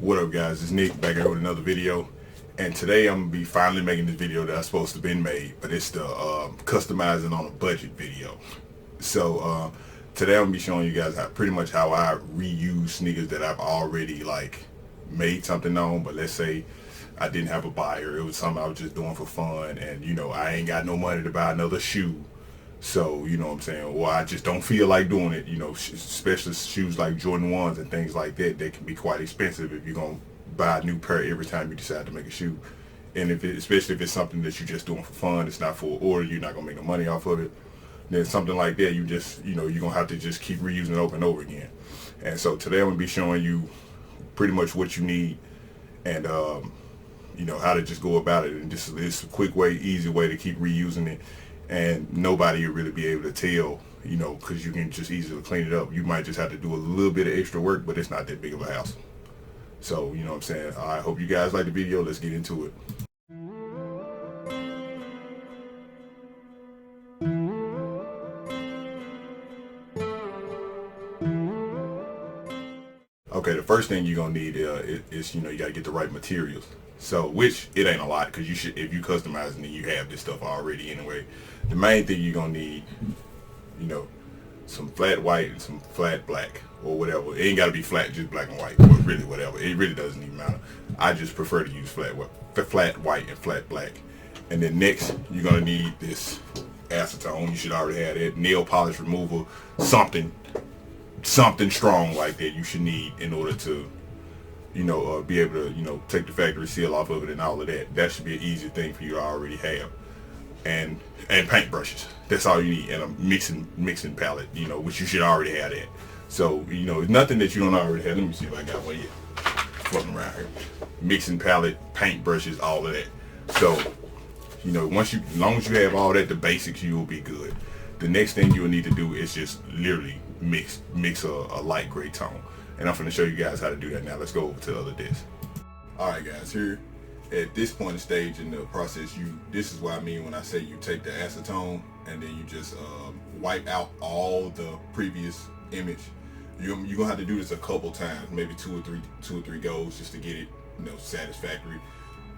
What up, guys? It's Nick back here with another video, and today I'm gonna be finally making this video that I supposed to been made, but it's the customizing on a budget video. So today I'm gonna be showing you guys pretty much how I reuse sneakers that I've already like made something on. But let's say I didn't have a buyer; it was something I was just doing for fun, and I ain't got no money to buy another shoe. So, you know what I'm saying? Or I just don't feel like doing it, especially shoes like Jordan 1s and things like that. They can be quite expensive if you're going to buy a new pair every time you decide to make a shoe. And especially if it's something that you're just doing for fun, it's not for order, you're not going to make no money off of it. Then something like that, you're going to have to just keep reusing it over and over again. And so today I'm going to be showing you pretty much what you need and, how to just go about it. And it's a quick way, easy way to keep reusing it. And nobody will really be able to tell, because you can just easily clean it up. You might just have to do a little bit of extra work, but it's not that big of a hassle. So, you know what I'm saying? I hope you guys like the video. Let's get into it. Okay, the first thing you're gonna need is you gotta get the right materials. So, which it ain't a lot, because if you customizing it, you have this stuff already anyway. The main thing you're gonna need, some flat white and some flat black or whatever. It ain't gotta be flat, just black and white, or really whatever. It really doesn't even matter. I just prefer to use flat white and flat black. And then next, you're gonna need this acetone. You should already have that. Nail polish remover, something strong like that you should need in order to be able to take the factory seal off of it and all of that. That should be an easy thing for you to already have. And paint brushes. That's all you need. And a mixing palette, which you should already have that. So, it's nothing that you don't already have. Let me see if I got one yet. Floating around here. Mixing palette, paint brushes, all of that. So, as long as you have all that, the basics, you will be good. The next thing you will need to do is just literally mix a light gray tone. And I'm going to show you guys how to do that now. Let's go over to the other disc. Alright guys, here at this point in stage in the process, this is what I mean when I say you take the acetone and then you just wipe out all the previous image. You're going to have to do this a couple times, maybe two or three goes, just to get it satisfactory.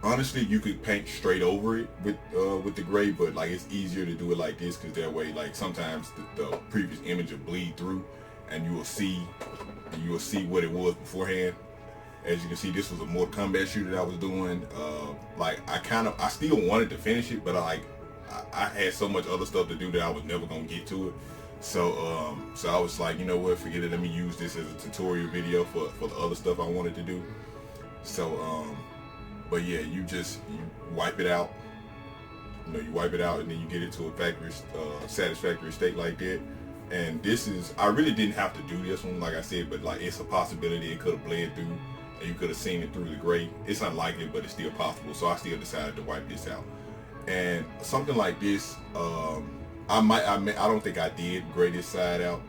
Honestly, you could paint straight over it with the gray, but like it's easier to do it like this, because that way, like sometimes the previous image will bleed through, and you will see what it was beforehand. As you can see, this was a Mortal Kombat shoe that I was doing. I still wanted to finish it, but I had so much other stuff to do that I was never gonna get to it. So I was like, you know what, forget it. Let me use this as a tutorial video for the other stuff I wanted to do. So but yeah, you wipe it out. You wipe it out, and then you get it to a factory satisfactory state like that. And I really didn't have to do this one, like I said, but like it's a possibility it could have bled through, and you could have seen it through the gray. It's unlikely, but it's still possible. So I still decided to wipe this out. And something like this, I don't think I did gray this side out,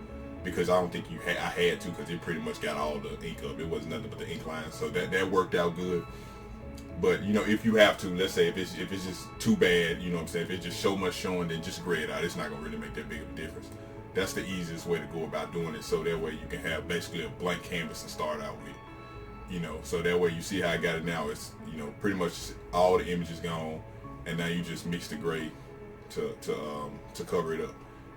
because I don't think I had to, because it pretty much got all the ink up. It wasn't nothing but the ink line, so that worked out good. But if you have to, let's say if it's just too bad, if it's just so much showing, then just gray it out. It's not gonna really make that big of a difference. That's the easiest way to go about doing it, so that way you can have basically a blank canvas to start out with. So that way you see how I got it now. It's pretty much all the images gone, and now you just mix the gray to cover it up.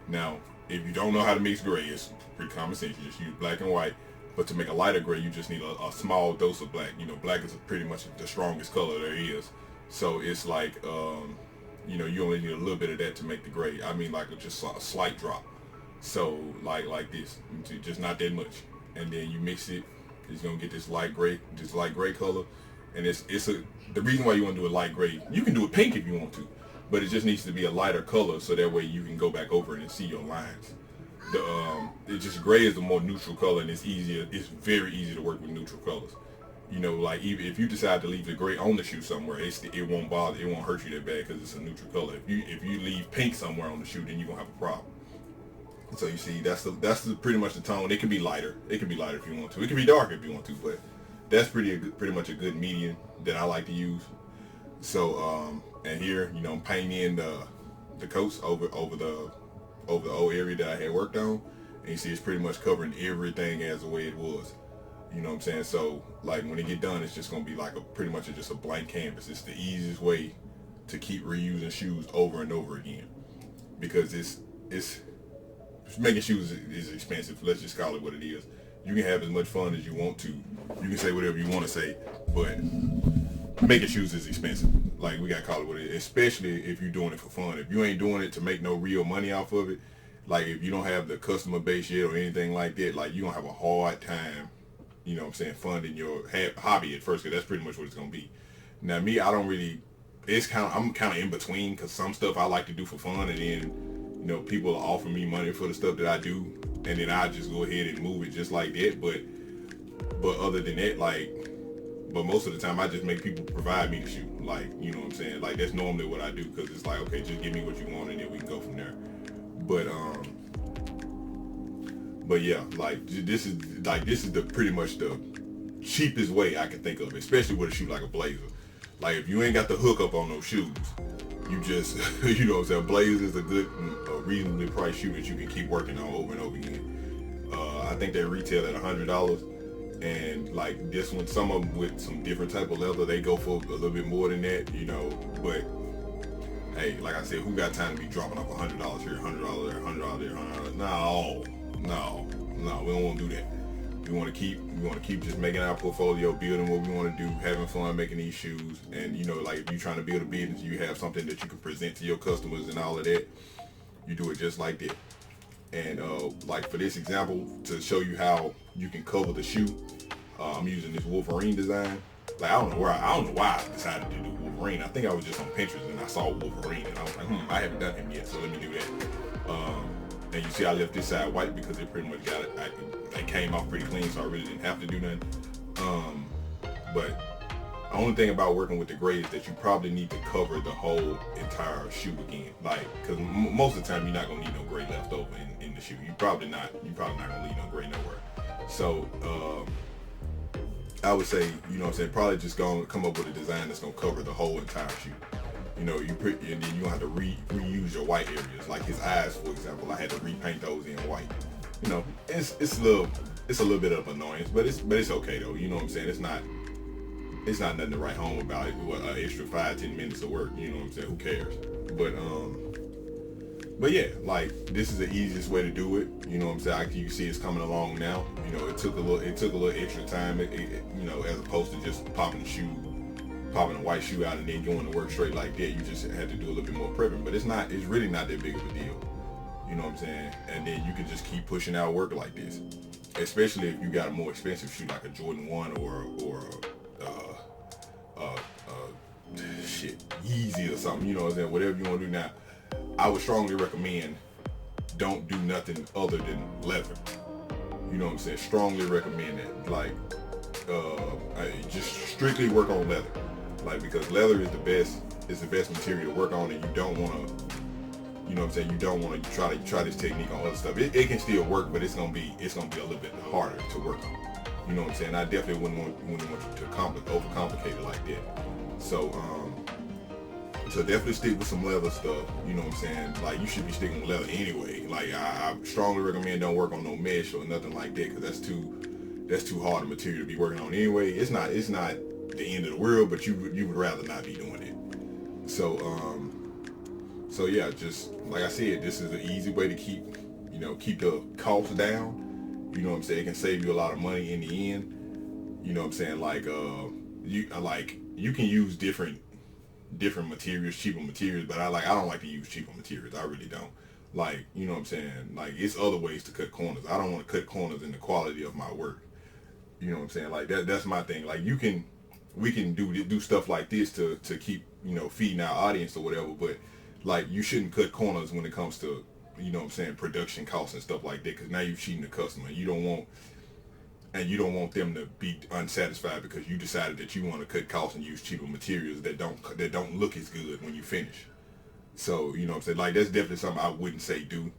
Now, if you don't know how to mix gray, it's pretty common sense. You just use black and white. But to make a lighter gray, you just need a small dose of black. Black is pretty much the strongest color there is. So it's like, you only need a little bit of that to make the gray. I mean, like just a slight drop. So like this, just not that much. And then you mix it. It's gonna get this light gray color. And the reason why you want to do a light gray. You can do it pink if you want to, but it just needs to be a lighter color, so that way you can go back over it and see your lines. Gray is a more neutral color, and it's very easy to work with neutral colors. Like even if you decide to leave the gray on the shoe somewhere, it won't hurt you that bad, because it's a neutral color. If you leave pink somewhere on the shoe, then you're gonna have a problem. So you see, that's pretty much the tone. It can be lighter. It can be lighter if you want to. It can be darker if you want to, but that's pretty much a good medium that I like to use. So and here, I'm painting in the coats over the old area that I had worked on, and you see it's pretty much covering everything as the way it was. You know what I'm saying? So like when it get done, it's just gonna be like a pretty much just a blank canvas. It's the easiest way to keep reusing shoes over and over again because it's making shoes is expensive. Let's just call it what it is. You can have as much fun as you want to. You can say whatever you want to say, but making shoes is expensive. Like we gotta call it what it is. Especially if you're doing it for fun. If you ain't doing it to make no real money off of it, like if you don't have the customer base yet or anything like that, like you gonna have a hard time. You know what I'm saying? Funding your hobby at first, because that's pretty much what it's gonna be. Now me, I don't really. I'm kind of in between because some stuff I like to do for fun, and then people offer me money for the stuff that I do, and then I just go ahead and move it just like that. But other than that, but most of the time I just make people provide me the shoe. Like, you know what I'm saying? Like that's normally what I do because it's like, okay, just give me what you want and then we can go from there. But yeah, like this is the pretty much the cheapest way I can think of, especially with a shoe like a Blazer. Like if you ain't got the hookup on those shoes, you just you know what I'm saying. Blazer is a good, reasonably priced shoe that you can keep working on over and over again. I think they retail at $100, and like this one, some of them with some different type of leather, they go for a little bit more than that, But hey, like I said, who got time to be dropping off $100 here, $100 there, $100 there, $100? No, we don't want to do that. We want to keep just making our portfolio, building what we want to do, having fun making these shoes, and like if you're trying to build a business, you have something that you can present to your customers and all of that. You do it just like that. And like for this example, to show you how you can cover the shoe, I'm using this Wolverine design. Like I don't know why I decided to do Wolverine. I think I was just on Pinterest and I saw Wolverine and I was like, I haven't done him yet, so let me do that. And you see I left this side white because it pretty much got it. They came off pretty clean, so I really didn't have to do nothing. But the only thing about working with the gray is that you probably need to cover the whole entire shoe again. Like, because most of the time you're not gonna need no gray left over in the shoe. You're probably not gonna leave no gray nowhere. So I would say, probably just gonna come up with a design that's gonna cover the whole entire shoe. And then you don't have to reuse your white areas. Like his eyes, for example, I had to repaint those in white. It's a little bit of annoyance, but it's okay though. You know what I'm saying? It's not nothing to write home about. It what an extra 5-10 minutes of work. You know what I'm saying? Who cares? But yeah, like this is the easiest way to do it. You know what I'm saying? You can see it's coming along now. It took a little extra time. As opposed to just popping a white shoe out and then going to work straight like that. You just had to do a little bit more prepping. But it's really not that big of a deal. You know what I'm saying? And then you can just keep pushing out work like this. Especially if you got a more expensive shoe like a Jordan 1 or Yeezy or something. You know what I'm saying? Whatever you want to do now. I would strongly recommend don't do nothing other than leather. You know what I'm saying? Strongly recommend that. Like, just strictly work on leather. Like, because leather is the best material to work on, and you don't want to, you know what I'm saying? You don't want to try this technique on other stuff. It can still work, but it's gonna be a little bit harder to work on. You know what I'm saying? I definitely wouldn't want you to overcomplicate it like that. So definitely stick with some leather stuff. You know what I'm saying? Like you should be sticking with leather anyway. Like I strongly recommend don't work on no mesh or nothing like that because that's too hard a material to be working on anyway. It's not the end of the world, but you would rather not be doing it. So yeah, just like I said, this is an easy way to keep the costs down. You know what I'm saying? It can save you a lot of money in the end. You know what I'm saying? Like you can use different materials, cheaper materials, but I don't like to use cheaper materials. I really don't. Like, you know what I'm saying? Like it's other ways to cut corners. I don't want to cut corners in the quality of my work. You know what I'm saying? Like that's my thing. Like we can do stuff like this to keep, feeding our audience or whatever, but like you shouldn't cut corners when it comes to, production costs and stuff like that, because now you're cheating the customer. You don't want them to be unsatisfied because you decided that you want to cut costs and use cheaper materials that don't look as good when you finish. So, you know what I'm saying? Like that's definitely something I wouldn't say do.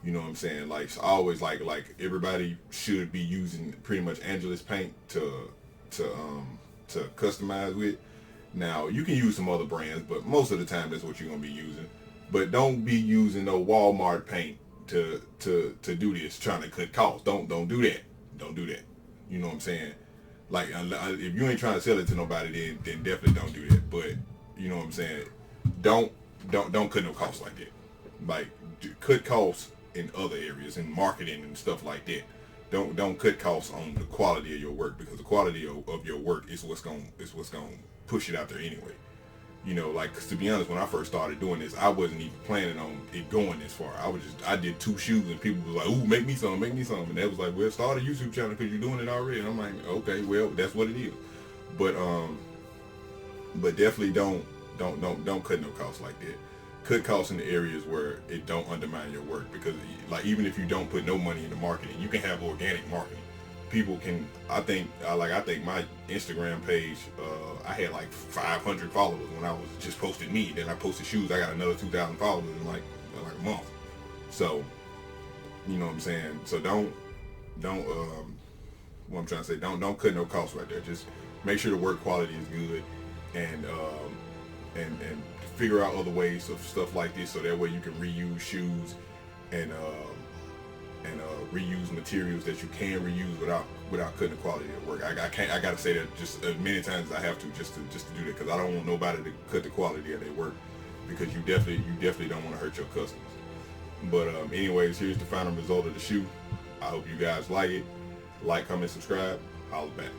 You know what I'm saying? Like so I always like everybody should be using pretty much Angelus paint to customize with. Now you can use some other brands, but most of the time that's what you're gonna be using. But don't be using no Walmart paint to do this, trying to cut costs. Don't do that. Don't do that. You know what I'm saying? Like, if you ain't trying to sell it to nobody, then definitely don't do that. But you know what I'm saying? Don't don't cut no costs like that. Like, cut costs in other areas, in marketing and stuff like that. Don't cut costs on the quality of your work, because the quality of your work is what's gonna push it out there anyway. You know, like, 'cause to be honest, when I first started doing this, I wasn't even planning on it going this far. I did 2 shoes, and people was like, "Ooh, make me some," and they was like, "Well, start a YouTube channel because you're doing it already." And I'm like, "Okay, well, that's what it is." But definitely don't cut no costs like that. Cut costs in the areas where it don't undermine your work, because like, even if you don't put no money into marketing, you can have organic marketing. People can, I think my Instagram page, I had like 500 followers when I was just posting me. Then I posted shoes, I got another 2,000 followers in like a month. So, you know what I'm saying? So don't what I'm trying to say, don't cut no costs right there. Just make sure the work quality is good, and figure out other ways of stuff like this, so that way you can reuse shoes, and reuse materials that you can reuse without cutting the quality of the work. I gotta say that just as many times as I have to, just to do that, because I don't want nobody to cut the quality of their work, because you definitely don't want to hurt your customers. But anyways, here's the final result of the shoe. I hope you guys like it. Like, comment, subscribe. Holla back.